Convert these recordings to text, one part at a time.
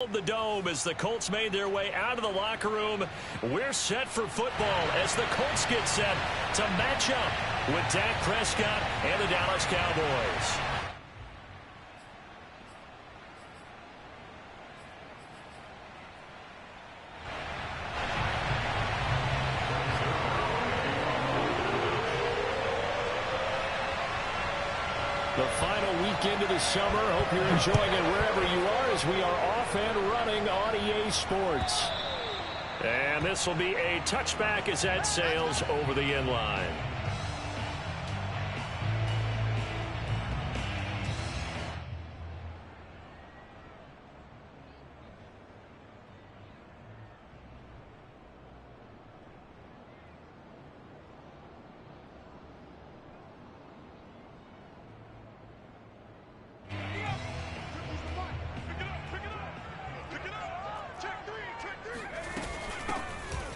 The Dome as the Colts made their way out of the locker room. We're set for football as the Colts get set to match up with Dak Prescott and the Dallas Cowboys. The final weekend of the summer. Hope you're enjoying it wherever you are as we are off and running on EA Sports. And this will be a touchback as that sails over the end line.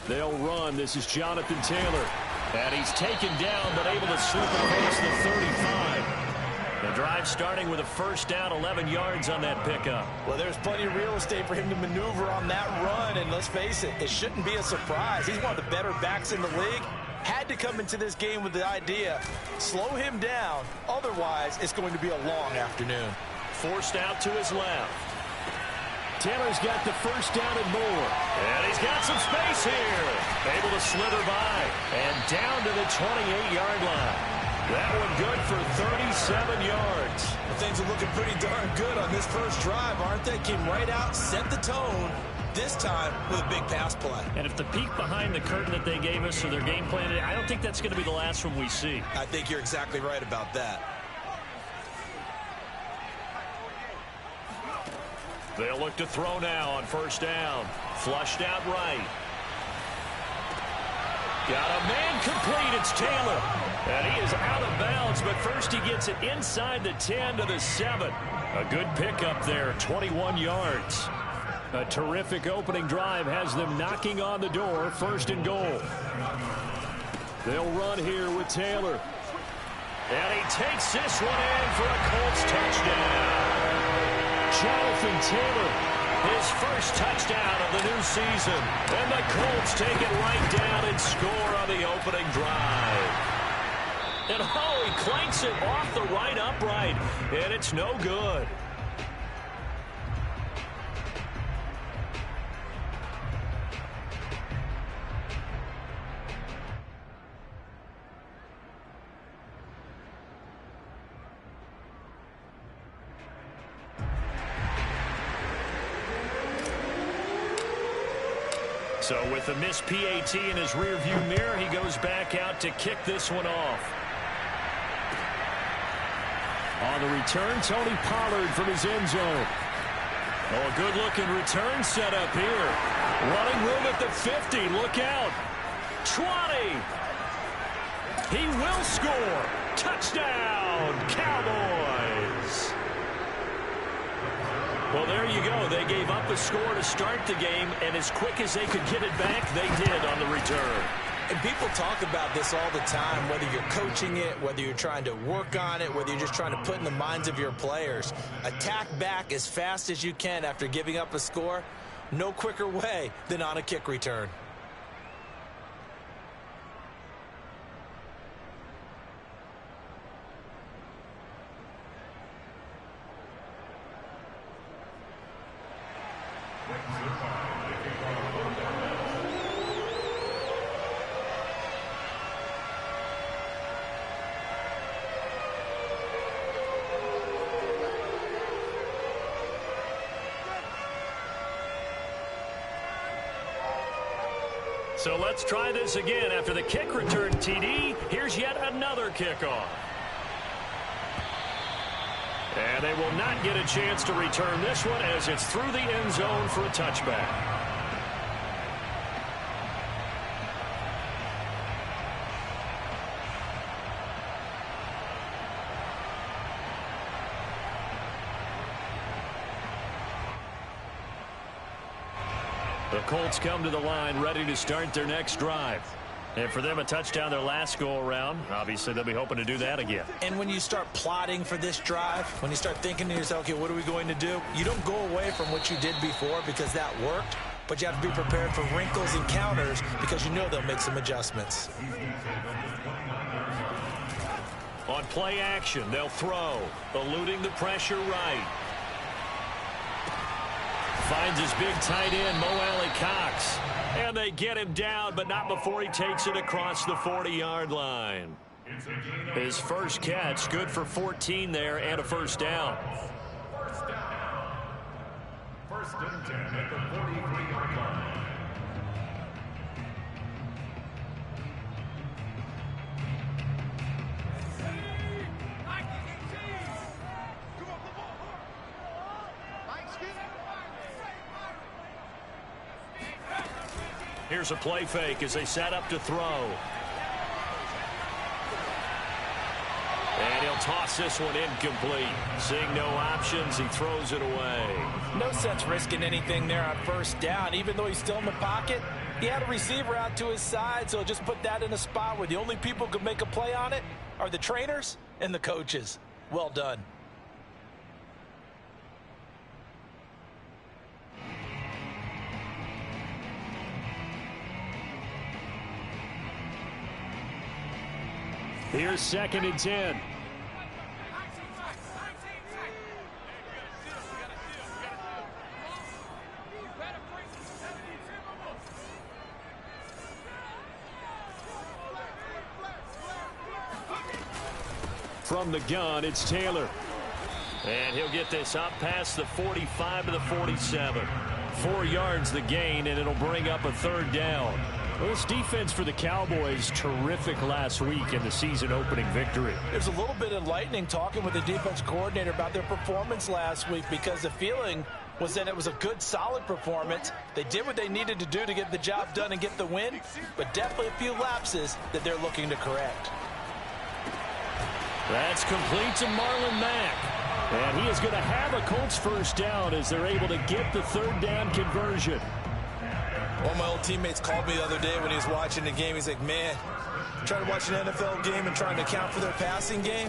They'll run. This is Jonathan Taylor. And he's taken down, but able to slip across the 35. The drive starting with a first down, 11 yards on that pickup. Well, there's plenty of real estate for him to maneuver on that run. And let's face it, it shouldn't be a surprise. He's one of the better backs in the league. Had to come into this game with the idea, slow him down. Otherwise, it's going to be a long afternoon. Forced out to his left. Taylor's got the first down and more. And he's got some space here. Able to slither by. And down to the 28-yard line. That one good for 37 yards. Well, things are looking pretty darn good on this first drive, aren't they? Came right out, set the tone. This time with a big pass play. And if the peek behind the curtain that they gave us or their game plan, I don't think that's going to be the last one we see. I think you're exactly right about that. They'll look to throw now on first down. Flushed out right. Got a man complete. It's Taylor. And he is out of bounds, but first he gets it inside the 10 to the 7. A good pickup there, 21 yards. A terrific opening drive has them knocking on the door, first and goal. They'll run here with Taylor. And he takes this one in for a Colts touchdown. Jonathan Taylor, his first touchdown of the new season. And the Colts take it right down and score on the opening drive. And oh, he clanks it off the right upright. And it's no good. So with the missed PAT in his rearview mirror, he goes back out to kick this one off. On the return, Tony Pollard from his end zone. Oh, a good-looking return set up here. Running room at the 50. Look out. 20. He will score. Touchdown, Cowboys. Well, there you go. They gave up a score to start the game, and as quick as they could get it back, they did on the return. And people talk about this all the time, whether you're coaching it, whether you're trying to work on it, whether you're just trying to put in the minds of your players. Attack back as fast as you can after giving up a score. No quicker way than on a kick return. So let's try this again. After the kick return TD, here's yet another kickoff. And they will not get a chance to return this one as it's through the end zone for a touchback. The Colts come to the line ready to start their next drive. And for them, a touchdown their last go-around. Obviously, they'll be hoping to do that again. And when you start plotting for this drive, when you start thinking to yourself, okay, what are we going to do? You don't go away from what you did before because that worked, but you have to be prepared for wrinkles and counters because you know they'll make some adjustments. On play action, they'll throw, eluding the pressure right. Finds his big tight end, Mo Alley-Cox. And they get him down, but not before he takes it across the 40-yard line. His first catch, good for 14 there and a first down. First and 10 at the 43-yard line. Here's a play fake as they set up to throw. And he'll toss this one incomplete. Seeing no options, he throws it away. No sense risking anything there on first down. Even though he's still in the pocket, he had a receiver out to his side, so just put that in a spot where the only people who can make a play on it are the trainers and the coaches. Well done. Here's second and 10. From the gun, it's Taylor. And he'll get this up past the 45 to the 47. 4 yards the gain, and it'll bring up a third down. Well, this defense for the Cowboys, terrific last week in the season-opening victory. There's a little bit enlightening talking with the defense coordinator about their performance last week because the feeling was that it was a good, solid performance. They did what they needed to do to get the job done and get the win, but definitely a few lapses that they're looking to correct. That's complete to Marlon Mack. And he is going to have a Colts first down as they're able to get the third down conversion. One of my old teammates called me the other day when he was watching the game. He's like, man, trying to watch an NFL game and trying to account for their passing game,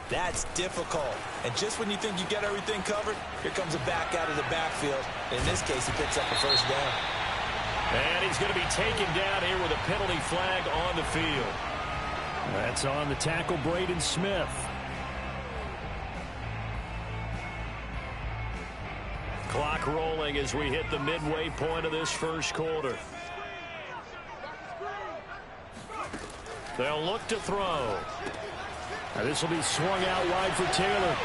that's difficult. And just when you think you get everything covered, here comes a back out of the backfield. In this case, he picks up a first down. And he's going to be taken down here with a penalty flag on the field. That's on the tackle, Braden Smith. Clock rolling as we hit the midway point of this first quarter. They'll look to throw. Now this will be swung out wide for Taylor.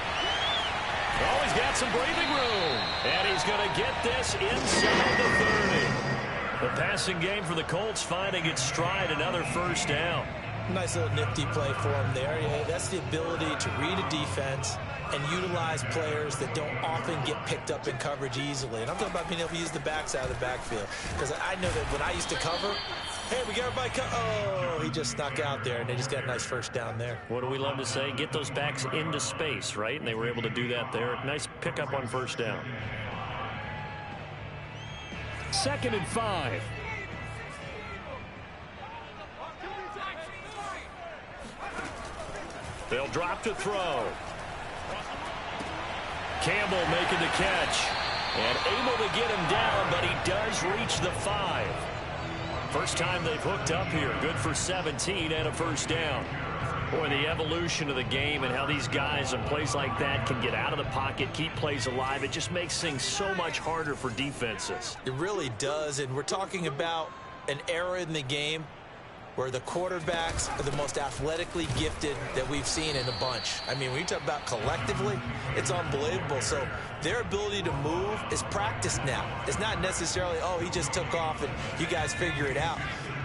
Oh, he's got some breathing room. And he's going to get this inside the 30. The passing game for the Colts finding its stride, another first down. Nice little nifty play for him there. Yeah, that's the ability to read a defense and utilize players that don't often get picked up in coverage easily. And I'm talking about being able to use the backside of the backfield. Because I know that when I used to cover, hey, we got everybody oh, he just snuck out there, and they just got a nice first down there. What do we love to say? Get those backs into space, right? And they were able to do that there. Nice pickup on first down. 2nd and 5. They'll drop to throw. Campbell making the catch. And able to get him down, but he does reach the 5. First time they've hooked up here. Good for 17 and a first down. Boy, the evolution of the game and how these guys in plays like that can get out of the pocket, keep plays alive, it just makes things so much harder for defenses. It really does, and we're talking about an era in the game where the quarterbacks are the most athletically gifted that we've seen in a bunch. I mean, when you talk about collectively, it's unbelievable. So their ability to move is practiced now. It's not necessarily, oh, he just took off and you guys figure it out.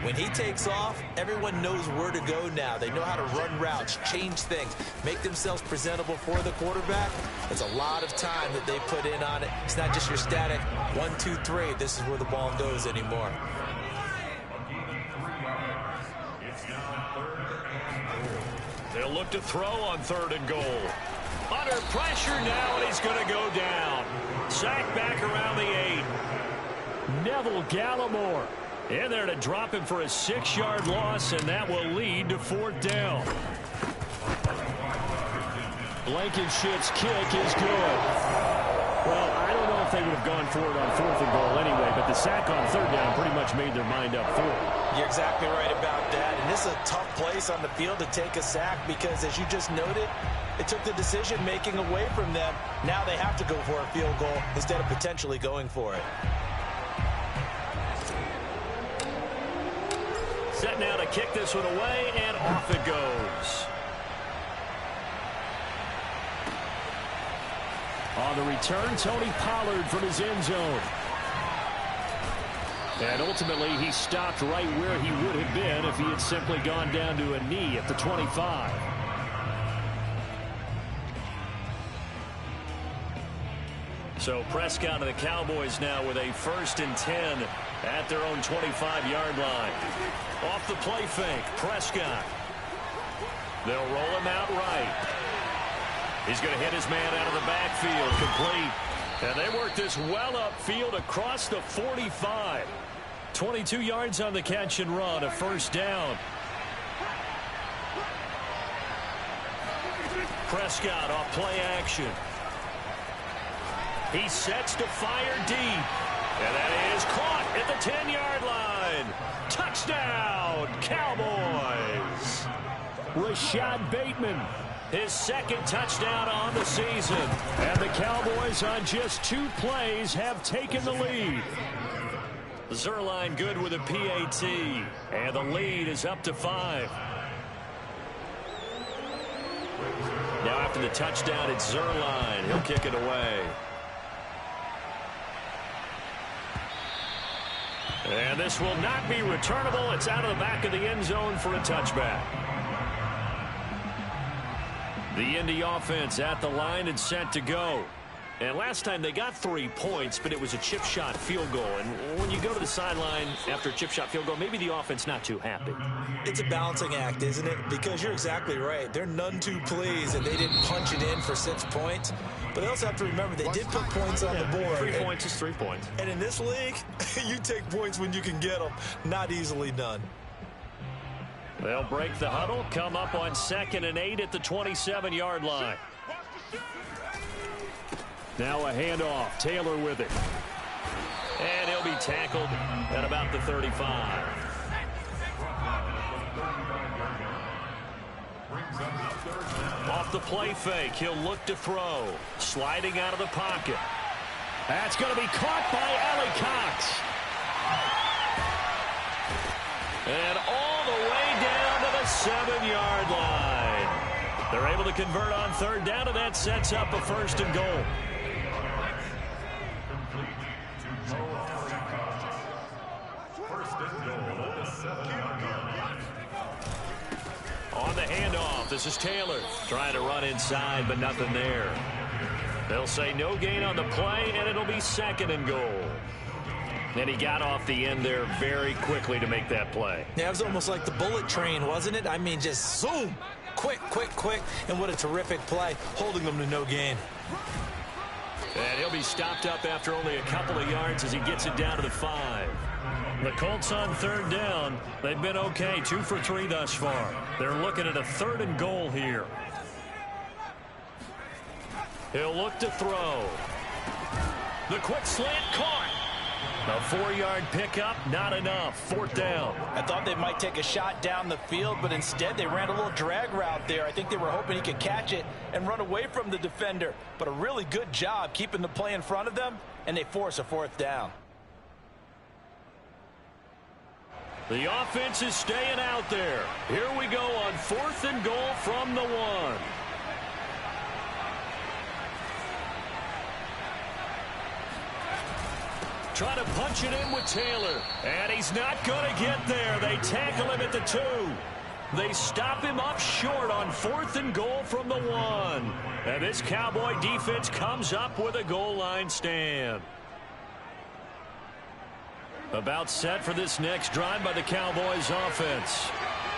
When he takes off, everyone knows where to go now. They know how to run routes, change things, make themselves presentable for the quarterback. There's a lot of time that they put in on it. It's not just your static 1, 2, 3. This is where the ball goes anymore. They'll look to throw on 3rd and goal. Under pressure now, and he's going to go down. Sacked back around the 8. Neville Gallimore In there to drop him for a 6-yard loss, and that will lead to 4th down. Blankenship's kick is good. Well, I don't know if they would have gone for it on 4th and goal anyway, but the sack on 3rd down pretty much made their mind up for it. You're exactly right about that, and this is a tough place on the field to take a sack because, as you just noted, it took the decision-making away from them. Now they have to go for a field goal instead of potentially going for it. Set now to kick this one away, and off it goes. On the return, Tony Pollard from his end zone. And ultimately, he stopped right where he would have been if he had simply gone down to a knee at the 25. So Prescott and the Cowboys now with a 1st and 10 at their own 25-yard line. Off the play fake, Prescott. They'll roll him out right. He's going to hit his man out of the backfield, complete. And they work this well upfield across the 45. 22 yards on the catch and run, a 1st down. Prescott off play action. He sets to fire deep. And that is caught at the 10-yard line. Touchdown, Cowboys. Rashad Bateman, his 2nd touchdown on the season. And the Cowboys on just 2 plays have taken the lead. Zerline good with a PAT. And the lead is up to 5. Now after the touchdown, it's Zerline. He'll kick it away. And this will not be returnable. It's out of the back of the end zone for a touchback. The Indy offense at the line and set to go. And last time they got 3 points, but it was a chip shot field goal. And when you go to the sideline after a chip shot field goal, maybe the offense not too happy. It's a balancing act, isn't it? Because you're exactly right. They're none too pleased that they didn't punch it in for 6 points. But they also have to remember they did put points on the board. 3 points is 3 points. And in this league, you take points when you can get them. Not easily done. They'll break the huddle, come up on 2nd and 8 at the 27-yard line. Now a handoff. Taylor with it. And he'll be tackled at about the 35. Off the play fake, he'll look to throw. Sliding out of the pocket. That's going to be caught by Allie Cox. And all the way down to the 7-yard line. They're able to convert on 3rd down, and that sets up a 1st and goal. On the handoff, this is Taylor trying to run inside, but nothing there. They'll say no gain on the play, and it'll be 2nd and goal. And he got off the end there very quickly to make that play. Yeah, it was almost like the bullet train, wasn't it? I mean, just zoom. Quick, quick, quick. And what a terrific play, holding them to no gain. And he'll be stopped up after only a couple of yards as he gets it down to the 5. The Colts on 3rd down. They've been okay, 2 for 3 thus far. They're looking at a 3rd and goal here. He'll look to throw. The quick slant caught. A 4-yard pickup, not enough. 4th down. I thought they might take a shot down the field, but instead they ran a little drag route there. I think they were hoping he could catch it and run away from the defender. But a really good job keeping the play in front of them, and they force a 4th down. The offense is staying out there. Here we go on 4th and goal from the 1. Trying to punch it in with Taylor. And he's not going to get there. They tackle him at the 2. They stop him up short on 4th and goal from the 1. And this Cowboy defense comes up with a goal line stand. About set for this next drive by the Cowboys offense.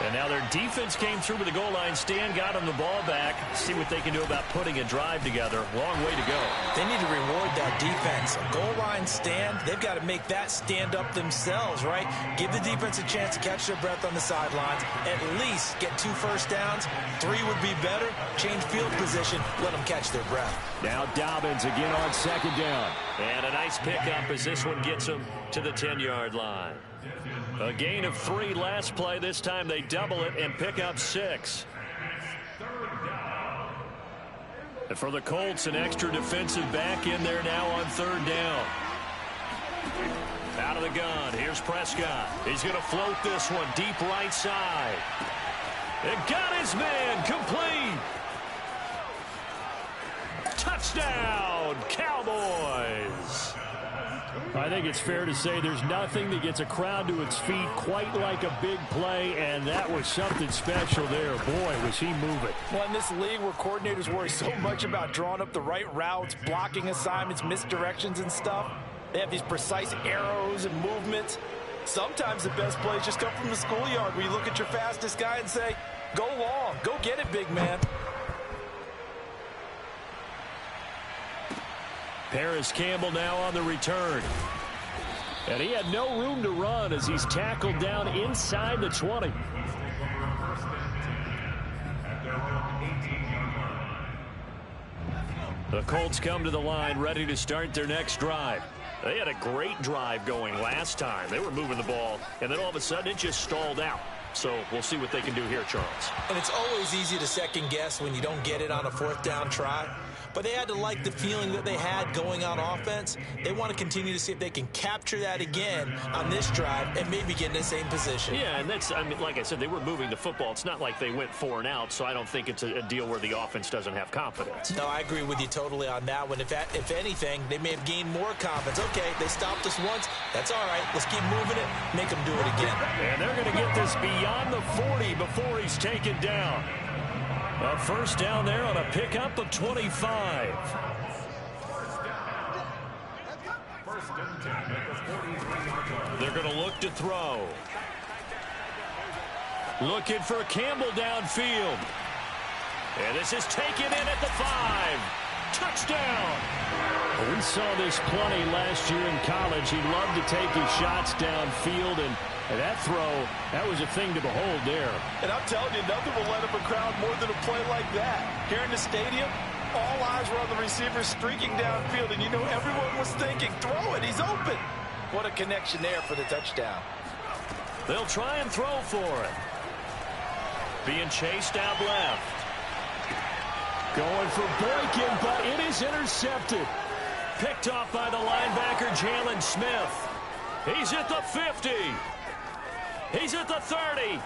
And now their defense came through with the goal line stand, got them the ball back. See what they can do about putting a drive together. Long way to go. They need to reward that defense. A goal line stand, they've got to make that stand up themselves, right? Give the defense a chance to catch their breath on the sidelines. At least get 2 first downs. 3 would be better. Change field position. Let them catch their breath. Now Dobbins again on second down. And a nice pickup as this one gets them to the 10-yard line. A gain of 3 last play. This time they double it and pick up 6. And for the Colts, an extra defensive back in there now on 3rd down. Out of the gun. Here's Prescott. He's going to float this one deep right side. And got his man complete. Touchdown, Cowboys. I think it's fair to say there's nothing that gets a crowd to its feet quite like a big play, and that was something special there. Boy, was he moving. Well, in this league where coordinators worry so much about drawing up the right routes, blocking assignments, misdirections and stuff, they have these precise arrows and movements. Sometimes the best plays just come from the schoolyard where you look at your fastest guy and say, go long, go get it, big man. Paris Campbell now on the return. And he had no room to run as he's tackled down inside the 20. The Colts come to the line ready to start their next drive. They had a great drive going last time. They were moving the ball, and then all of a sudden it just stalled out. So we'll see what they can do here, Charles. And it's always easy to second guess when you don't get it on a 4th down try. But they had to like the feeling that they had going on offense. They want to continue to see if they can capture that again on this drive and maybe get in the same position. Yeah, and that's, I mean, like I said, they were moving the football. It's not like they went 4 and out, so I don't think it's a deal where the offense doesn't have confidence. No, I agree with you totally on that one. If anything, they may have gained more confidence. Okay, they stopped us once. That's all right. Let's keep moving it. Make them do it again. And they're going to get this beyond the 40 before he's taken down. A first down there on a pickup of 25. They're going to look to throw. Looking for Campbell downfield. And this is taken in at the 5. Touchdown. We saw this plenty last year in college. He loved to take his shots downfield, and that throw, that was a thing to behold there. And I'm telling you, nothing will let up a crowd more than a play like that. Here in the stadium, all eyes were on the receiver streaking downfield, and you know everyone was thinking, throw it, he's open. What a connection there for the touchdown. They'll try and throw for it. Being chased out left. Going for Boykin, but it is intercepted. Picked off by the linebacker, Jalen Smith. He's at the 50. He's at the 30.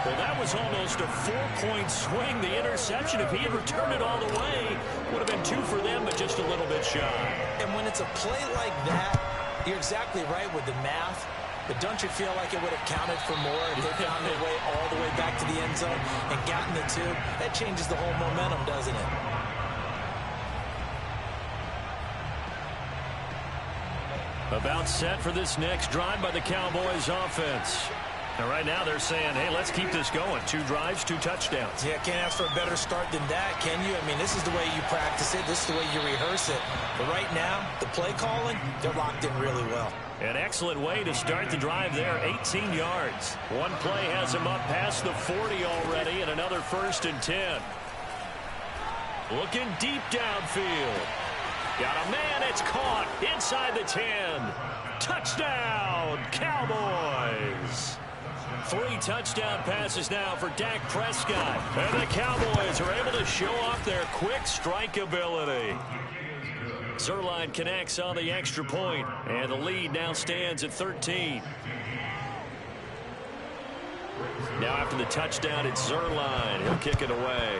Well, that was almost a 4-point swing. The interception, if he had returned it all the way, would have been 2 for them, but just a little bit shy. And when it's a play like that, you're exactly right with the math. But don't you feel like it would have counted for more if they found their way all the way back to the end zone and gotten the 2? That changes the whole momentum, doesn't it? About set for this next drive by the Cowboys offense. And right now they're saying, hey, let's keep this going. 2 drives, 2 touchdowns. Yeah, can't ask for a better start than that, can you? I mean, this is the way you practice it. This is the way you rehearse it. But right now, the play calling, they're locked in really well. An excellent way to start the drive there, 18 yards. One play has him up past the 40 already, and another 1st and 10. Looking deep downfield. Got a man, it's caught inside the 10. Touchdown, Cowboys. 3 touchdown passes now for Dak Prescott. And the Cowboys are able to show off their quick strike ability. Zerline connects on the extra point, and the lead now stands at 13. Now after the touchdown, it's Zerline. He'll kick it away.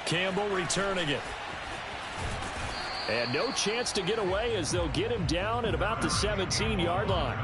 Campbell returning it. And no chance to get away as they'll get him down at about the 17-yard line.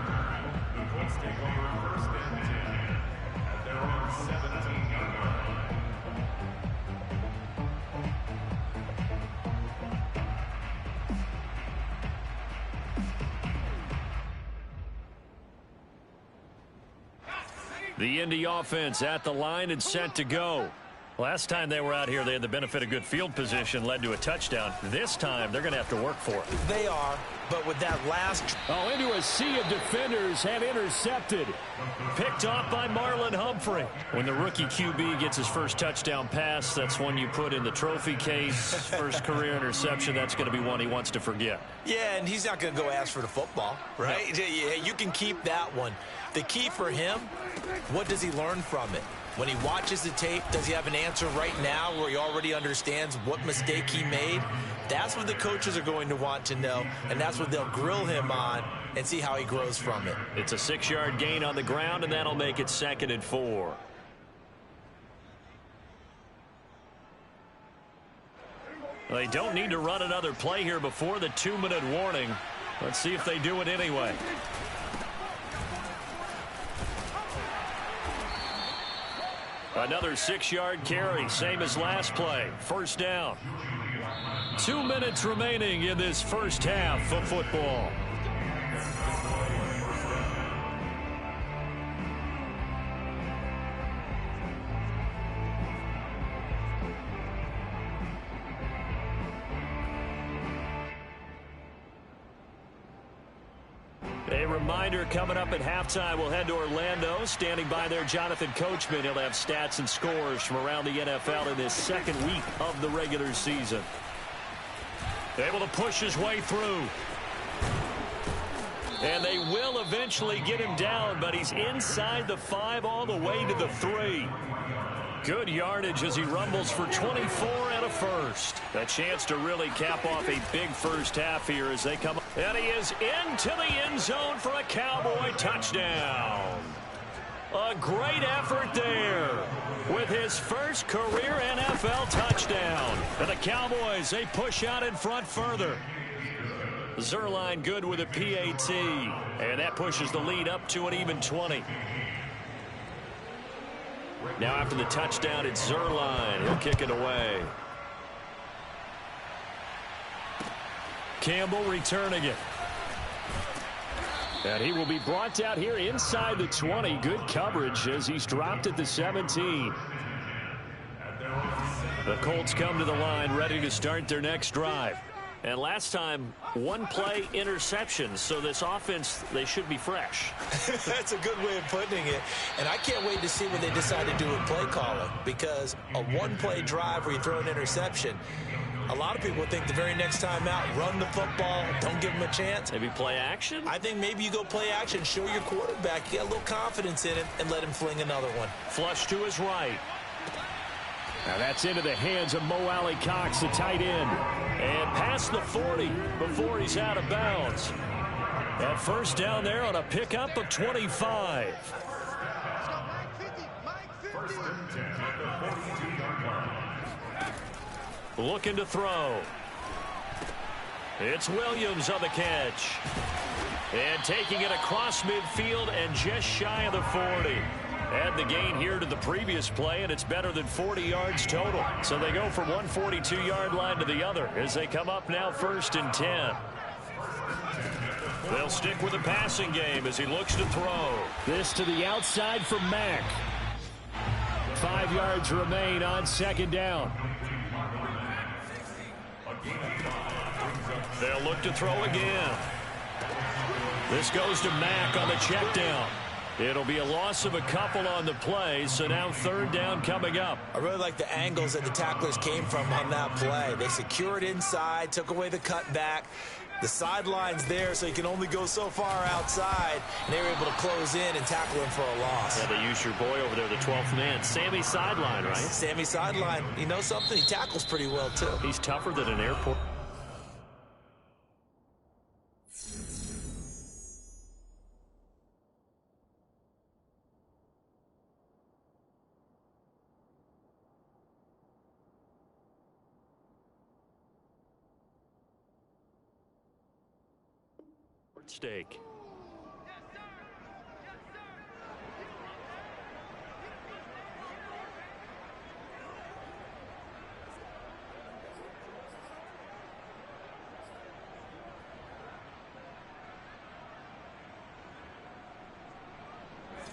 The Indy offense at the line and set to go. Last time they were out here, they had the benefit of good field position, led to a touchdown. This time, they're going to have to work for it. They are, but with that last... Oh, into a sea of defenders and intercepted. Picked off by Marlon Humphrey. When the rookie QB gets his first touchdown pass, that's one you put in the trophy case. First career interception, that's going to be one he wants to forget. Yeah, and he's not going to go ask for the football, right? No. Yeah, you can keep that one. The key for him, what does he learn from it? When he watches the tape, does he have an answer right now where he already understands what mistake he made? That's what the coaches are going to want to know, and that's what they'll grill him on and see how he grows from it. It's a 6-yard gain on the ground, and that'll make it 2nd and 4. They don't need to run another play here before the 2-minute warning. Let's see if they do it anyway. Another 6-yard carry, same as last play. First down. 2 minutes remaining in this first half of football. A reminder, coming up at halftime, we'll head to Orlando. Standing by there, Jonathan Coachman. He'll have stats and scores from around the NFL in this second week of the regular season. Able to push his way through. And they will eventually get him down, but he's inside the 5 all the way to the 3. Good yardage as he rumbles for 24 and a first. A chance to really cap off a big first half here as they come up. And he is into the end zone for a Cowboy touchdown. A great effort there with his first career NFL touchdown. And the Cowboys, they push out in front further. Zerline good with a PAT. And that pushes the lead up to an even 20. Now after the touchdown, it's Zerline. He'll kick it away. Campbell returning it. And he will be brought out here inside the 20. Good coverage as he's dropped at the 17. The Colts come to the line ready to start their next drive. And last time, 1 play interception. So this offense, they should be fresh. That's a good way of putting it. And I can't wait to see what they decide to do with play calling. Because a 1-play drive where you throw an interception, a lot of people think the very next time out, run the football, don't give them a chance. Maybe play action? I think maybe you go play action, show your quarterback, you get a little confidence in him, and let him fling another one. Flush to his right. Now that's into the hands of Mo Alley Cox, the tight end. And past the 40 before he's out of bounds. That first down there on a pickup of 25. First and 10 at the 42-yard line. Looking to throw. It's Williams on the catch. And taking it across midfield and just shy of the 40. Add the gain here to the previous play, and it's better than 40 yards total. So they go from one 42-yard line to the other as they come up now 1st and 10. They'll stick with the passing game as he looks to throw. This to the outside for Mack. 5 yards remain on 2nd down. They'll look to throw again. This goes to Mack on the check down. It'll be a loss of a couple on the play, so now 3rd down coming up. I really like the angles that the tacklers came from on that play. They secured inside, took away the cutback. The sideline's there, so you can only go so far outside. And they were able to close in and tackle him for a loss. Yeah, they used your boy over there, the 12th man. Sammy Sideline, right? Sammy Sideline. You know something? He tackles pretty well, too. He's tougher than an airport. Stake.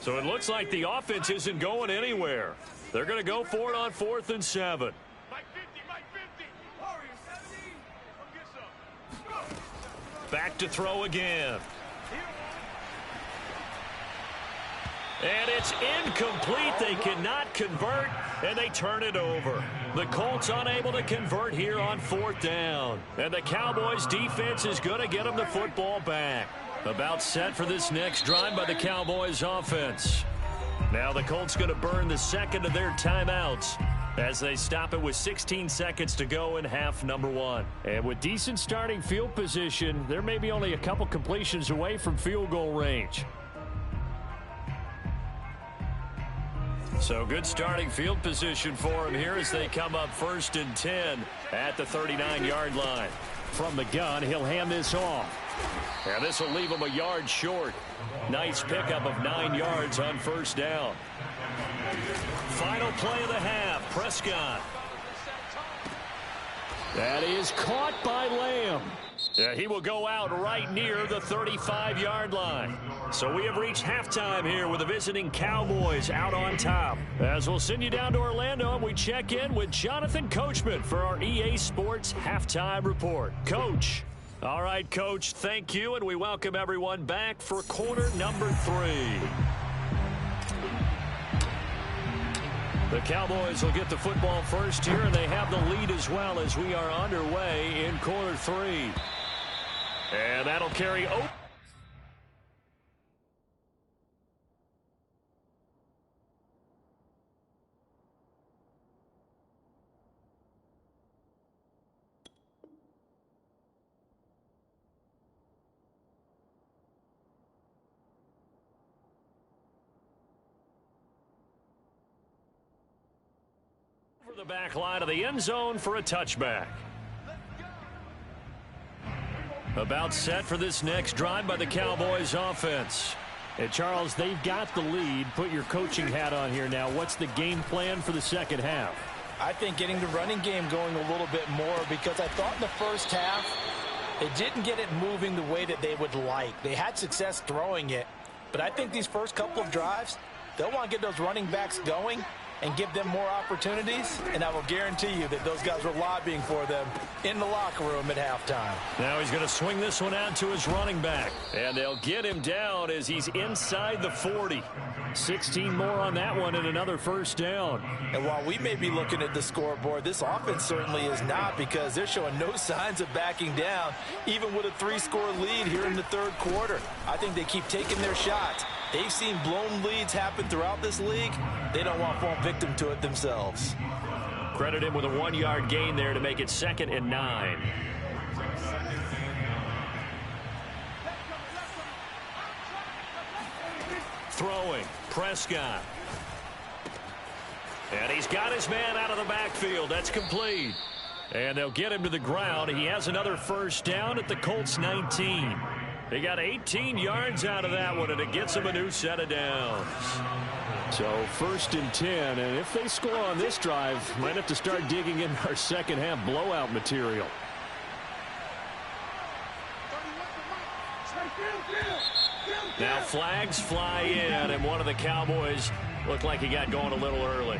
So it looks like the offense isn't going anywhere. They're going to go for it on 4th and 7. Back to throw again. And it's incomplete. They cannot convert, and they turn it over. The Colts unable to convert here on 4th down. And the Cowboys defense is going to get them the football back. About set for this next drive by the Cowboys offense. Now the Colts going to burn the second of their timeouts as they stop it with 16 seconds to go in half number 1. And with decent starting field position, they're maybe only a couple completions away from field goal range. So good starting field position for them here as they come up 1st and 10 at the 39-yard line. From the gun, he'll hand this off. And this will leave him a yard short. Nice pickup of 9 yards on 1st down. Final play of the half, Prescott. That is caught by Lamb. Yeah, he will go out right near the 35-yard line. So we have reached halftime here with the visiting Cowboys out on top. As we'll send you down to Orlando, and we check in with Jonathan Coachman for our EA Sports Halftime Report. Coach. All right, Coach, thank you, and we welcome everyone back for quarter number 3. The Cowboys will get the football first here, and they have the lead as well as we are underway in quarter 3. And that'll carry over. The back line of the end zone for a touchback. About set for this next drive by the Cowboys offense. And Charles, they've got the lead. Put your coaching hat on here now. What's the game plan for the second half? I think getting the running game going a little bit more, because I thought in the first half they didn't get it moving the way that they would like. They had success throwing it, but I think these first couple of drives, they'll want to get those running backs going and give them more opportunities, and I will guarantee you that those guys were lobbying for them in the locker room at halftime. Now he's going to swing this one out to his running back, and they'll get him down as he's inside the 40. 16 more on that one and another first down. And while we may be looking at the scoreboard, this offense certainly is not, because they're showing no signs of backing down, even with a 3-score lead here in the third quarter. I think they keep taking their shots. They've seen blown leads happen throughout this league. They don't want to fall victim to it themselves. Credit him with a 1-yard gain there to make it 2nd and 9. Throwing, Prescott. And he's got his man out of the backfield. That's complete. And they'll get him to the ground. He has another first down at the Colts 19. They got 18 yards out of that one, and it gets them a new set of downs. So 1st and 10, and if they score on this drive, might have to start digging in our second half blowout material. Now flags fly in, and one of the Cowboys looked like he got going a little early.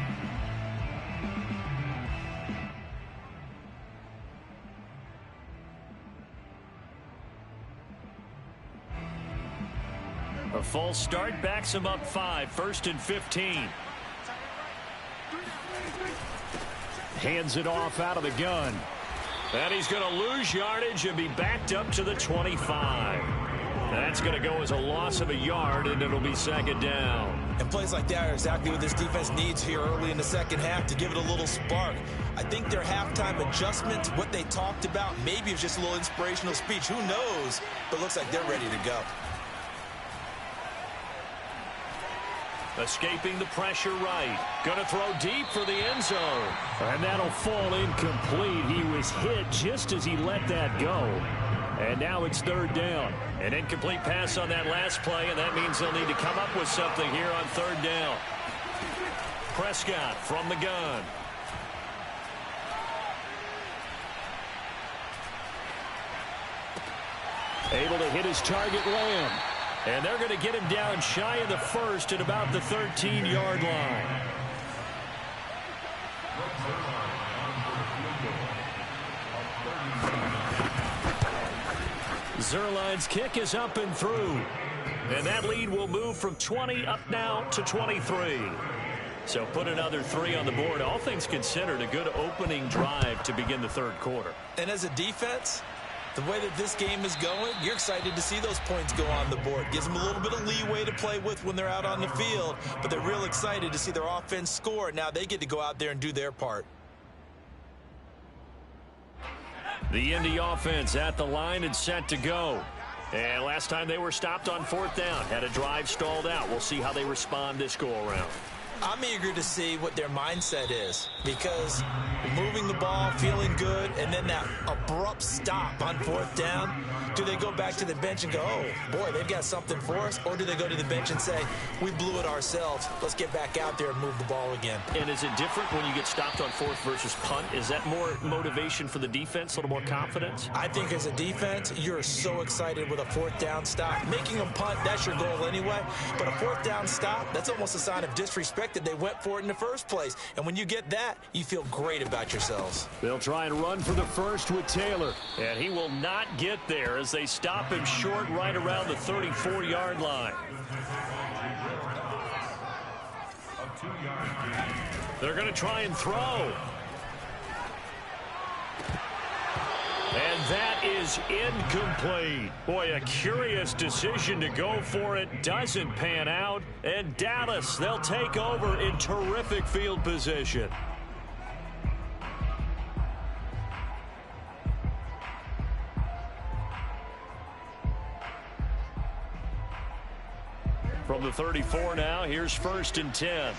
A false start backs him up 5, 1st and 15. Hands it off out of the gun. And he's going to lose yardage and be backed up to the 25. That's going to go as a loss of a yard, and it'll be 2nd down. And plays like that are exactly what this defense needs here early in the second half to give it a little spark. I think their halftime adjustment, what they talked about, maybe it was just a little inspirational speech. Who knows? But it looks like they're ready to go. Escaping the pressure right. Going to throw deep for the end zone. And that'll fall incomplete. He was hit just as he let that go. And now it's 3rd down. An incomplete pass on that last play, and that means they'll need to come up with something here on 3rd down. Prescott from the gun. Able to hit his target, Lamb. And they're going to get him down shy of the first at about the 13-yard line. Zerline's kick is up and through. And that lead will move from 20 up now to 23. So put another 3 on the board. All things considered, a good opening drive to begin the third quarter. And as a defense, the way that this game is going, you're excited to see those points go on the board. Gives them a little bit of leeway to play with when they're out on the field, but they're real excited to see their offense score. Now they get to go out there and do their part. The Indy offense at the line and set to go. And last time they were stopped on 4th down, had a drive stalled out. We'll see how they respond this go-around. I'm eager to see what their mindset is, because moving the ball, feeling good, and then that abrupt stop on 4th down, do they go back to the bench and go, oh, boy, they've got something for us? Or do they go to the bench and say, we blew it ourselves, let's get back out there and move the ball again? And is it different when you get stopped on 4th versus punt? Is that more motivation for the defense, a little more confidence? I think as a defense, you're so excited with a 4th down stop. Making them punt, that's your goal anyway. But a 4th down stop, that's almost a sign of disrespect that they went for it in the first place. And when you get that, you feel great about yourselves. They'll try and run for the first with Taylor. And he will not get there as they stop him short right around the 34-yard line. They're going to try and throw. And that is incomplete. Boy, a curious decision to go for it. Doesn't pan out. And Dallas, they'll take over in terrific field position. From the 34 now, here's 1st and 10.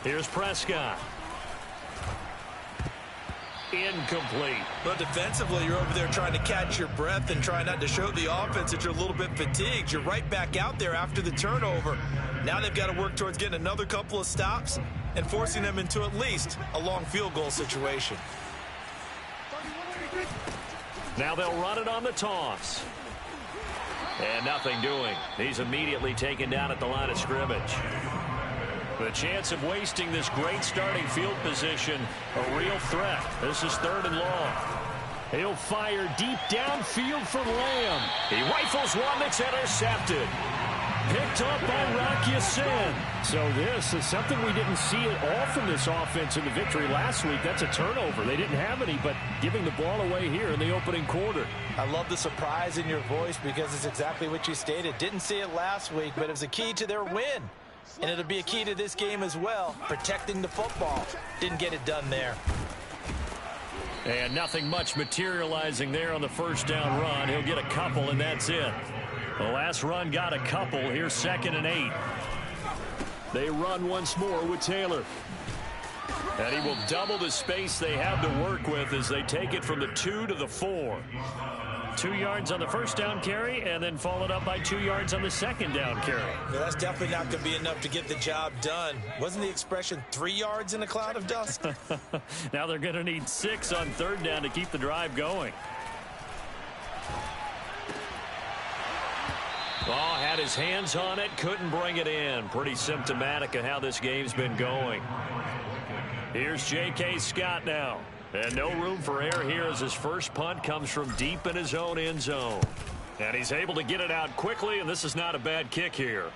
Here's Prescott. Incomplete. But defensively, you're over there trying to catch your breath and try not to show the offense that you're a little bit fatigued. You're right back out there after the turnover. Now they've got to work towards getting another couple of stops and forcing them into at least a long field goal situation. Now they'll run it on the toss. And nothing doing. He's immediately taken down at the line of scrimmage. The chance of wasting this great starting field position, a real threat. This is 3rd and long. He'll fire deep downfield for Lamb. He rifles one that's intercepted. Picked up by Rock Ya-Sin. So this is something we didn't see at all from this offense in the victory last week. That's a turnover. They didn't have any, but giving the ball away here in the opening quarter. I love the surprise in your voice because it's exactly what you stated. Didn't see it last week, but it was a key to their win. And it'll be a key to this game as well, protecting the football. Didn't get it done there. And nothing much materializing there on the 1st down run. He'll get a couple, and that's it. The last run got a couple. Here's 2nd and 8. They run once more with Taylor. And he will double the space they have to work with as they take it from the 2 to the 4. 2 yards on the 1st down carry, and then followed up by 2 yards on the 2nd down carry. Yeah, that's definitely not going to be enough to get the job done. Wasn't the expression 3 yards in a cloud of dust? Now they're going to need 6 on 3rd down to keep the drive going. Oh, had his hands on it, couldn't bring it in. Pretty symptomatic of how this game's been going. Here's J.K. Scott now. And no room for error here as his first punt comes from deep in his own end zone. And he's able to get it out quickly, and this is not a bad kick here.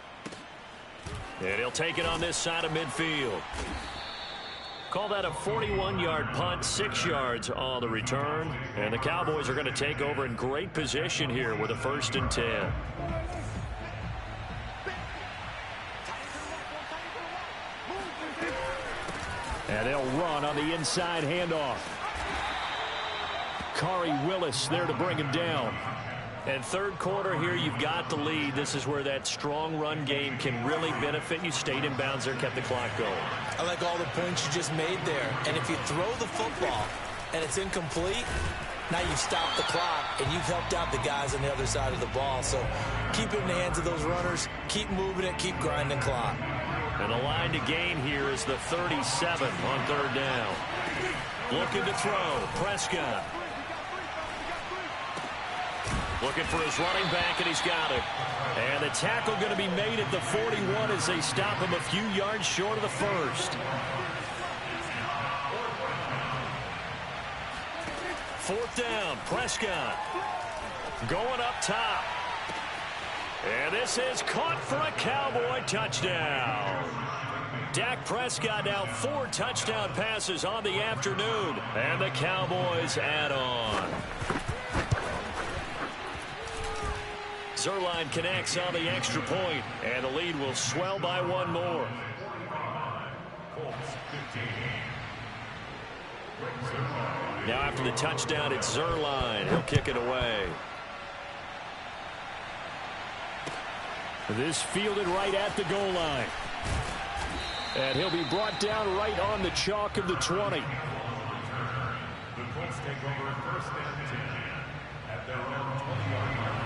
And he'll take it on this side of midfield. Call that a 41-yard punt, 6 yards on the return. And the Cowboys are going to take over in great position here with a 1st and 10. And they'll run on the inside handoff. Kari Willis there to bring him down. And 3rd quarter here, you've got the lead. This is where that strong run game can really benefit you. Stayed in bounds there, kept the clock going. I like all the points you just made there. And if you throw the football and it's incomplete, now you've stopped the clock and you've helped out the guys on the other side of the ball. So keep it in the hands of those runners. Keep moving it. Keep grinding clock. And the line to gain here is the 37 on 3rd down. Looking to throw. Prescott. Looking for his running back, and he's got it. And the tackle going to be made at the 41 as they stop him a few yards short of the first. Fourth down, Prescott. Going up top. And this is caught for a Cowboy touchdown. Dak Prescott now 4 touchdown passes on the afternoon. And the Cowboys add on. Zuerlein connects on the extra point, and the lead will swell by 1 more. Now after the touchdown, it's Zuerlein. He'll kick it away. This fielded right at the goal line. And he'll be brought down right on the chalk of the 20. The Colts take over first and 10 at their own 20-yard line.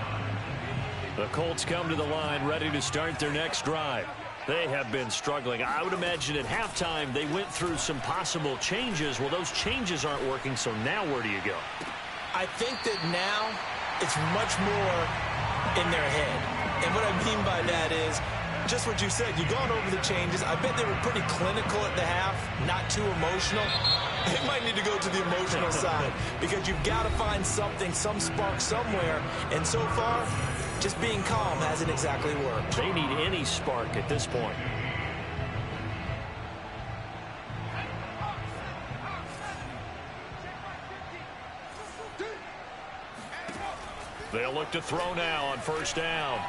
The Colts come to the line ready to start their next drive. They have been struggling. I would imagine at halftime they went through some possible changes. Well, those changes aren't working, so now where do you go? I think that now it's much more in their head. And what I mean by that is just what you said. You've gone over the changes. I bet they were pretty clinical at the half, not too emotional. They might need to go to the emotional side because you've got to find something, some spark somewhere. And so far, just being calm hasn't exactly worked. They need any spark at this point. They'll look to throw now on first down.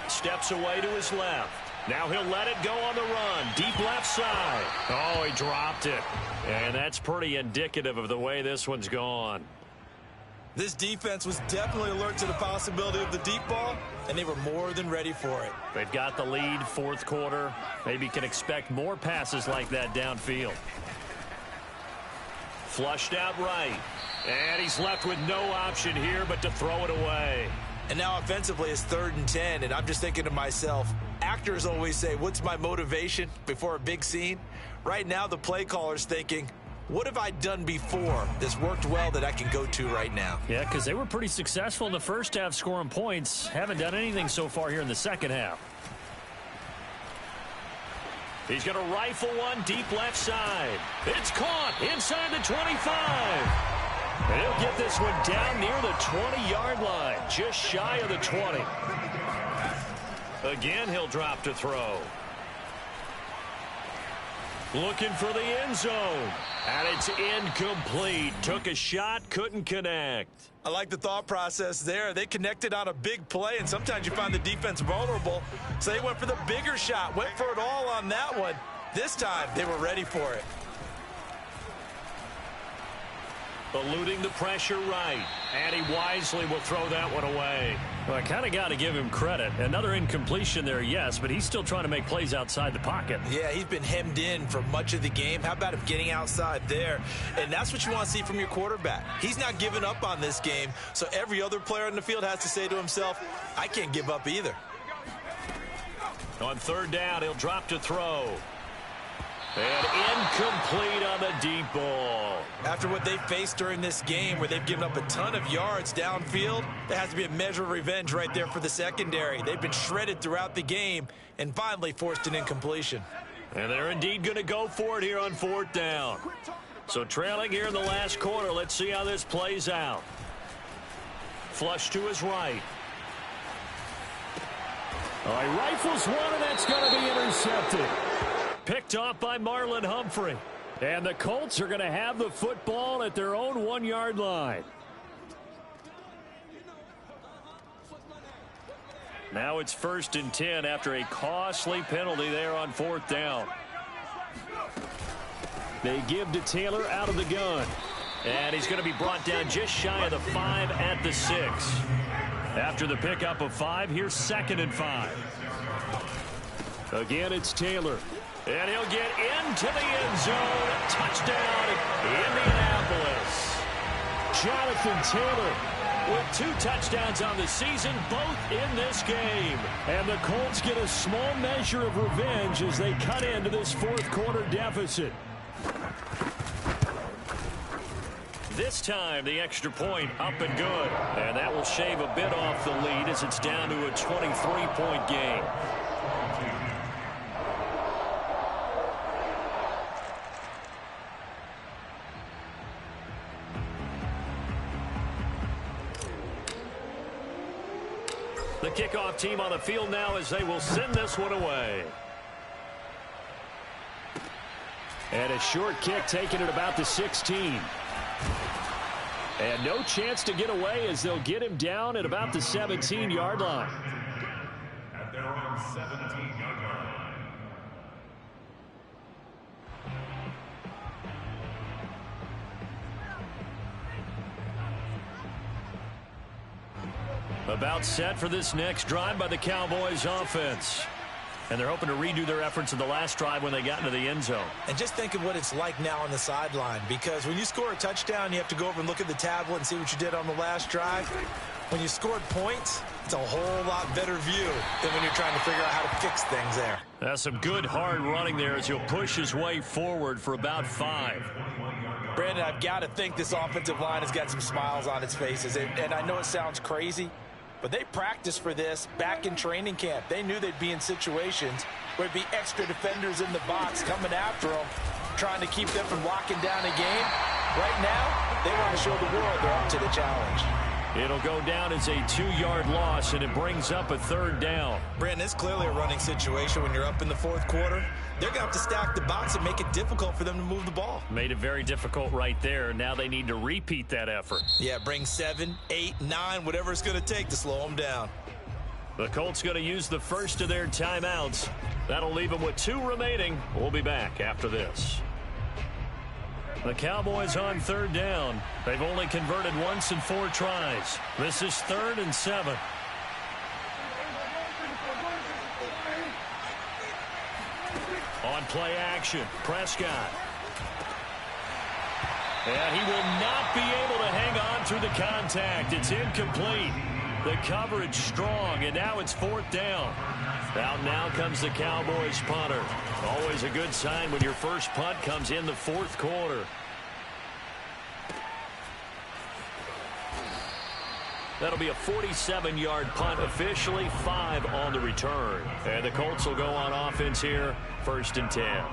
Steps away to his left. Now he'll let it go on the run. Deep left side. Oh, he dropped it. And that's pretty indicative of the way this one's gone. This defense was definitely alert to the possibility of the deep ball, and they were more than ready for it. They've got the lead, fourth quarter. Maybe can expect more passes like that downfield. Flushed out right. And he's left with no option here but to throw it away. And now offensively it's 3rd and 10, and I'm just thinking to myself, actors always say, what's my motivation before a big scene? Right now the play caller's thinking, what have I done before that's worked well that I can go to right now? Yeah, because they were pretty successful in the first half scoring points. Haven't done anything so far here in the second half. He's going to rifle one deep left side. It's caught inside the 25. And he'll get this one down near the 20-yard line, just shy of the 20. Again, he'll drop to throw. Looking for the end zone. And it's incomplete. Took a shot, couldn't connect. I like the thought process there. They connected on a big play, and sometimes you find the defense vulnerable. So they went for the bigger shot, went for it all on that one. This time, they were ready for it. Eluding the pressure right. And he wisely will throw that one away. Well, I kind of got to give him credit. Another incompletion there, yes, but he's still trying to make plays outside the pocket. Yeah, he's been hemmed in for much of the game. How about him getting outside there? And that's what you want to see from your quarterback. He's not giving up on this game, so every other player on the field has to say to himself, I can't give up either. On 3rd down, he'll drop to throw. And incomplete on the deep ball. After what they faced during this game where they've given up a ton of yards downfield, there has to be a measure of revenge right there for the secondary. They've been shredded throughout the game and finally forced an incompletion. And they're indeed going to go for it here on 4th down. So trailing here in the last quarter, let's see how this plays out. Flush to his right. Oh, he rifles one, and that's going to be intercepted. Picked off by Marlon Humphrey. And the Colts are going to have the football at their own 1-yard line. Now it's 1st and 10 after a costly penalty there on 4th down. They give to Taylor out of the gun. And he's going to be brought down just shy of the 5 at the 6. After the pickup of 5, here's 2nd and 5. Again, it's Taylor. And he'll get into the end zone. Touchdown, Indianapolis. Jonathan Taylor with 2 touchdowns on the season, both in this game. And the Colts get a small measure of revenge as they cut into this 4th quarter deficit. This time, the extra point up and good. And that will shave a bit off the lead as it's down to a 23-point game. The kickoff team on the field now as they will send this one away. And a short kick taken at about the 16. And no chance to get away as they'll get him down at about the 17-yard line. At their own 17-yard line. About set for this next drive by the Cowboys offense. And they're hoping to redo their efforts in the last drive when they got into the end zone. And just think of what it's like now on the sideline, because when you score a touchdown, you have to go over and look at the tablet and see what you did on the last drive. When you scored points, it's a whole lot better view than when you're trying to figure out how to fix things there. That's some good hard running there as he'll push his way forward for about 5. Brandon, I've got to think this offensive line has got some smiles on its faces. And I know it sounds crazy, but they practiced for this back in training camp. They knew they'd be in situations where there'd be extra defenders in the box coming after them, trying to keep them from locking down a game. Right now, they want to show the world they're up to the challenge. It'll go down as a 2-yard loss, and it brings up a 3rd down. Brandon, it's clearly a running situation when you're up in the 4th quarter. They're going to have to stack the box and make it difficult for them to move the ball. Made it very difficult right there. Now they need to repeat that effort. Yeah, bring 7, 8, 9, whatever it's going to take to slow them down. The Colts going to use the first of their timeouts. That'll leave them with 2 remaining. We'll be back after this. The Cowboys on 3rd down. They've only converted once in 4 tries. This is 3rd and 7. On play action, Prescott. And he will not be able to hang on through the contact. It's incomplete. The coverage strong, and now it's 4th down. Out now comes the Cowboys punter. Always a good sign when your first punt comes in the 4th quarter. That'll be a 47-yard punt, officially 5 on the return. And the Colts will go on offense here, 1st and 10.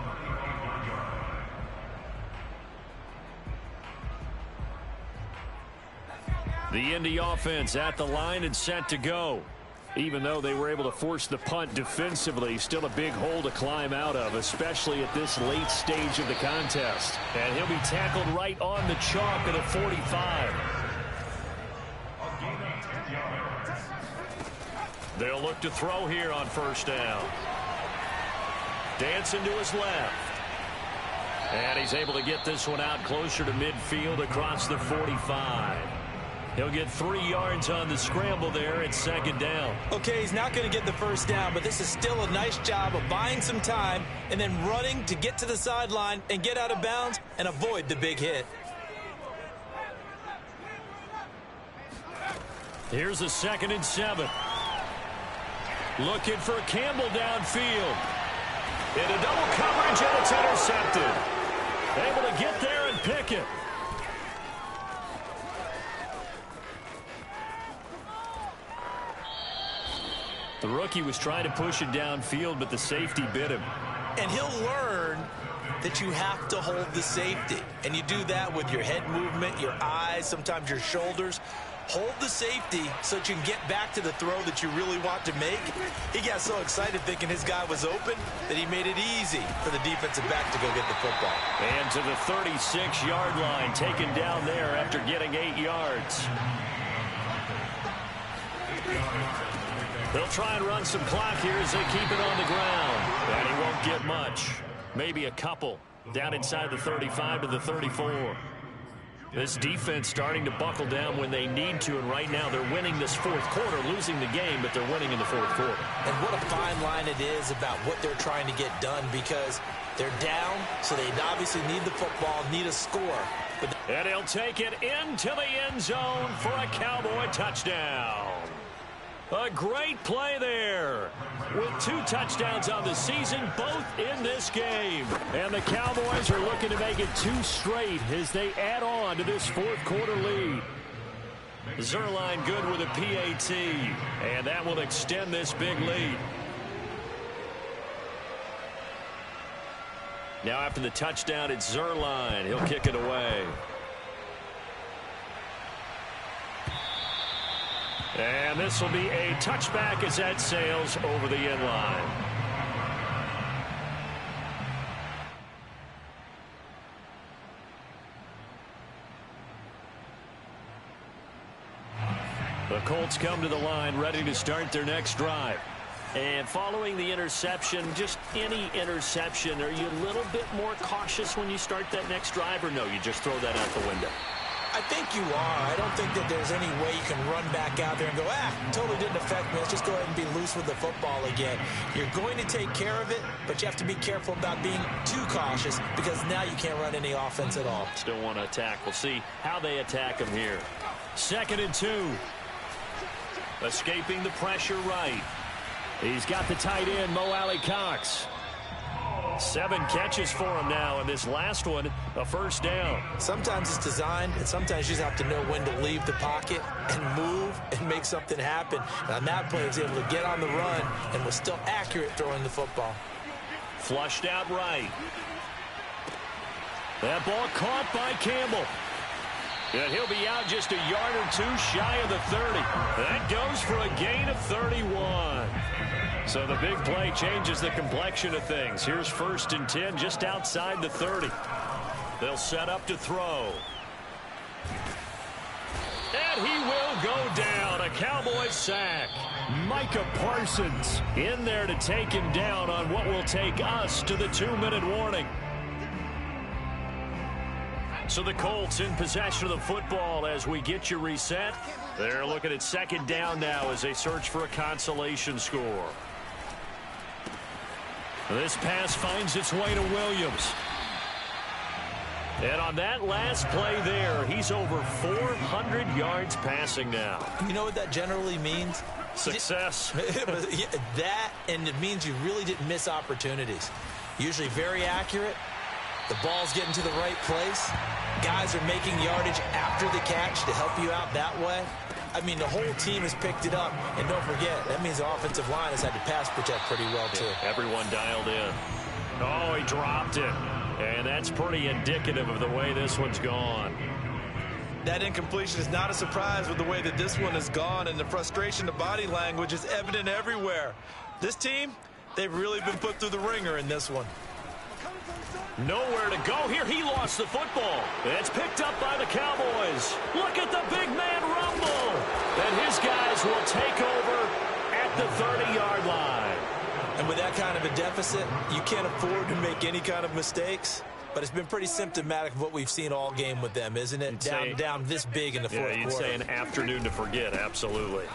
The Indy offense at the line and set to go. Even though they were able to force the punt defensively, still a big hole to climb out of, especially at this late stage of the contest. And he'll be tackled right on the chalk at a 45. They'll look to throw here on 1st down. Dancing to his left. And he's able to get this one out closer to midfield across the 45. He'll get 3 yards on the scramble there at 2nd down. Okay, he's not going to get the 1st down, but this is still a nice job of buying some time and then running to get to the sideline and get out of bounds and avoid the big hit. Here's a 2nd and 7. Looking for Campbell downfield. Into double coverage, and it's intercepted. Able to get there and pick it. The rookie was trying to push it downfield, but the safety bit him. And he'll learn that you have to hold the safety. And you do that with your head movement, your eyes, sometimes your shoulders. Hold the safety so that you can get back to the throw that you really want to make. He got so excited thinking his guy was open that he made it easy for the defensive back to go get the football. And to the 36-yard line, taken down there after getting 8 yards. They'll try and run some clock here as they keep it on the ground. And he won't get much. Maybe a couple. Down inside the 35 to the 34. This defense starting to buckle down when they need to, and right now they're winning this 4th quarter, losing the game, but they're winning in the 4th quarter. And what a fine line it is about what they're trying to get done, because they're down, so they obviously need the football, need a score. And he'll take it into the end zone for a Cowboy touchdown. A great play there. With 2 touchdowns on the season, both in this game. And the Cowboys are looking to make it 2 straight as they add on to this fourth quarter lead. Zerline good with a PAT. And that will extend this big lead. Now after the touchdown, it's Zerline. He'll kick it away. And this will be a touchback as that sails over the end line. The Colts come to the line ready to start their next drive. And following the interception, just any interception, are you a little bit more cautious when you start that next drive, or no, you just throw that out the window? I think you are. I don't think that there's any way you can run back out there and go, totally didn't affect me. Let's just go ahead and be loose with the football again. You're going to take care of it, but you have to be careful about being too cautious because now you can't run any offense at all. Still want to attack. We'll see how they attack him here. 2nd and 2. Escaping the pressure right. He's got the tight end, Mo Alley-Cox. 7 catches for him now, and this last one, a first down. Sometimes it's designed, and sometimes you just have to know when to leave the pocket and move and make something happen. And on that play, he was able to get on the run and was still accurate throwing the football. Flushed out right. That ball caught by Campbell. And he'll be out just a yard or 2 shy of the 30. That goes for a gain of 31. So the big play changes the complexion of things. Here's 1st and 10 just outside the 30. They'll set up to throw. And he will go down. A Cowboys sack. Micah Parsons in there to take him down on what will take us to the 2-minute warning. So the Colts in possession of the football as we get you reset. They're looking at 2nd down now as they search for a consolation score. This pass finds its way to Williams. And on that last play there, he's over 400 yards passing now. You know what that generally means? Success. That, and it means you really didn't miss opportunities. Usually very accurate. The ball's getting to the right place. Guys are making yardage after the catch to help you out that way. I mean, the whole team has picked it up. And don't forget, that means the offensive line has had to pass protect pretty well, too. Yeah, everyone dialed in. Oh, he dropped it. And that's pretty indicative of the way this one's gone. That incompletion is not a surprise with the way that this one has gone, and the frustration, the body language is evident everywhere. This team, they've really been put through the ringer in this one. Nowhere to go here. He lost the football. It's picked up by the Cowboys. Look at the big man rumble. And his guys will take over at the 30-yard line. And with that kind of a deficit, you can't afford to make any kind of mistakes. But it's been pretty symptomatic of what we've seen all game with them, isn't it? Down this big in the fourth quarter. You'd say an afternoon to forget, absolutely.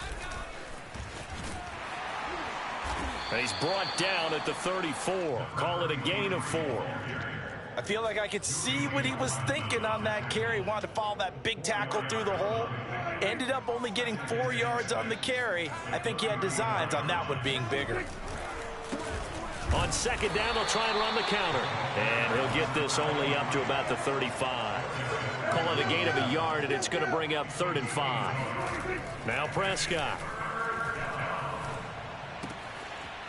And he's brought down at the 34. Call it a gain of 4. I feel like I could see what he was thinking on that carry. Wanted to follow that big tackle through the hole. Ended up only getting 4 yards on the carry. I think he had designs on that one being bigger. On 2nd down, they'll try and run the counter. And he'll get this only up to about the 35. Call it a gain of a yard, and it's going to bring up 3rd and 5. Now Prescott.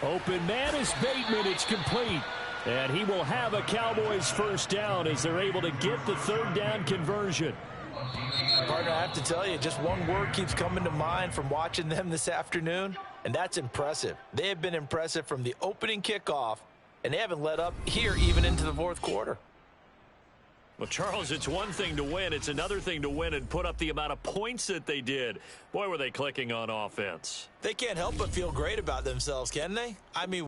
Open man is Bateman. It's complete. And he will have a Cowboys first down as they're able to get the 3rd down conversion. Partner, I have to tell you, just one word keeps coming to mind from watching them this afternoon, and that's impressive. They have been impressive from the opening kickoff, and they haven't let up here even into the fourth quarter. Well, Charles, it's one thing to win. It's another thing to win and put up the amount of points that they did. Boy, were they clicking on offense. They can't help but feel great about themselves, can they? I mean...